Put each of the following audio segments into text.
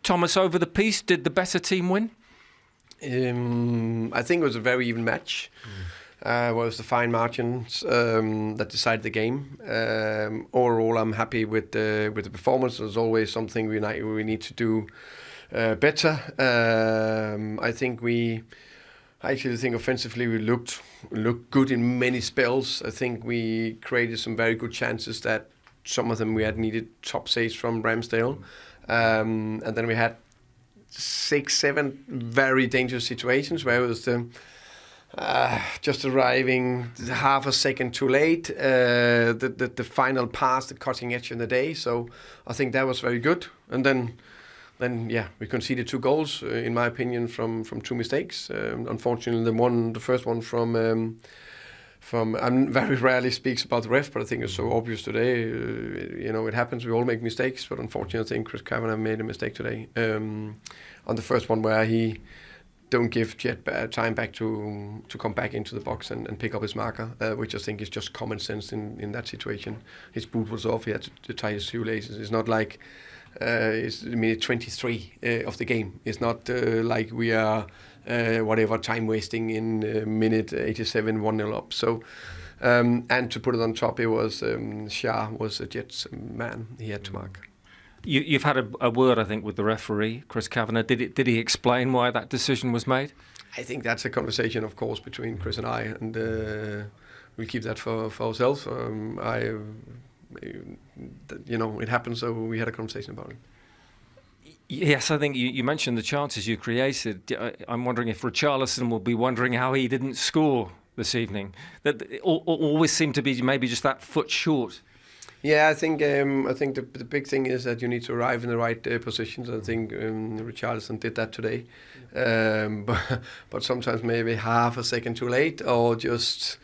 Thomas, over the piece, did the better team win? I think it was a very even match. Was the fine margins that decided the game. Overall, I'm happy with the performance. There's always something we need to do better. I actually think offensively we looked good in many spells. I think we created some very good chances that some of them we had needed top saves from Ramsdale. And then we had 6-7 very dangerous situations where it was just arriving half a second too late, the final pass, the cutting edge in the day. So I think that was very good. And then we conceded 2 goals, in my opinion, from 2 mistakes. Unfortunately, the first one from I very rarely speaks about the ref, but I think it's so obvious today. It happens. We all make mistakes, but unfortunately, I think Chris Kavanagh made a mistake today on the first one where he don't give Djed time back to come back into the box and pick up his marker, which I think is just common sense in that situation. His boot was off. He had to tie his shoelaces. It's not like it's minute 23 of the game. It's not like we are time wasting in minute 87, 1-0 up. So, and to put it on top, it was Shah was Djed's man. He had to mark. You've had a word, I think, with the referee, Chris Kavanagh. Did he explain why that decision was made? I think that's a conversation, of course, between Chris and I, and we'll keep that for ourselves. It happened, so we had a conversation about it. Yes, I think you mentioned the chances you created. I'm wondering if Richarlison will be wondering how he didn't score this evening. That always seemed to be maybe just that foot short. Yeah, I think the big thing is that you need to arrive in the right positions. I think Richarlison did that today, but sometimes maybe half a second too late, or just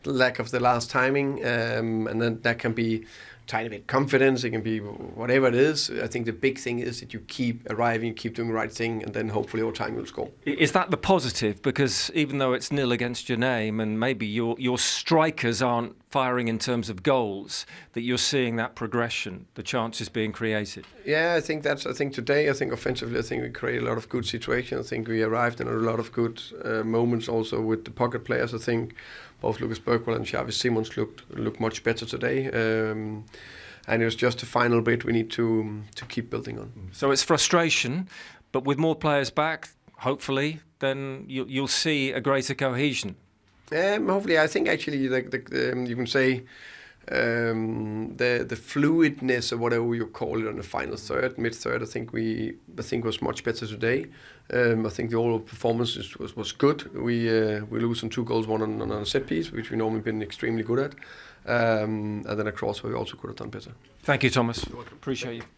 lack of the last timing, and then that can be tiny bit confidence. It can be whatever it is. I think the big thing is that you keep arriving, keep doing the right thing, and then hopefully over time you'll score. Is that the positive? Because even though it's 0 against your name, and maybe your strikers aren't firing in terms of goals, that you're seeing that progression, the chances being created. Yeah, I think today, offensively, I think we created a lot of good situations. I think we arrived in a lot of good moments also with the pocket players. I think both Lucas Bergwall and Xavi Simons looked much better today. And it was just the final bit we need to keep building on. So it's frustration, but with more players back, hopefully, then you'll see a greater cohesion. Hopefully, I think actually you can say the fluidness or whatever you call it on the final third, mid-third, I think was much better today. I think the overall performance was good. We lose on 2 goals, one on a set piece, which we normally been extremely good at, and then across where we also could have done better. Thank you, Thomas. Appreciate you.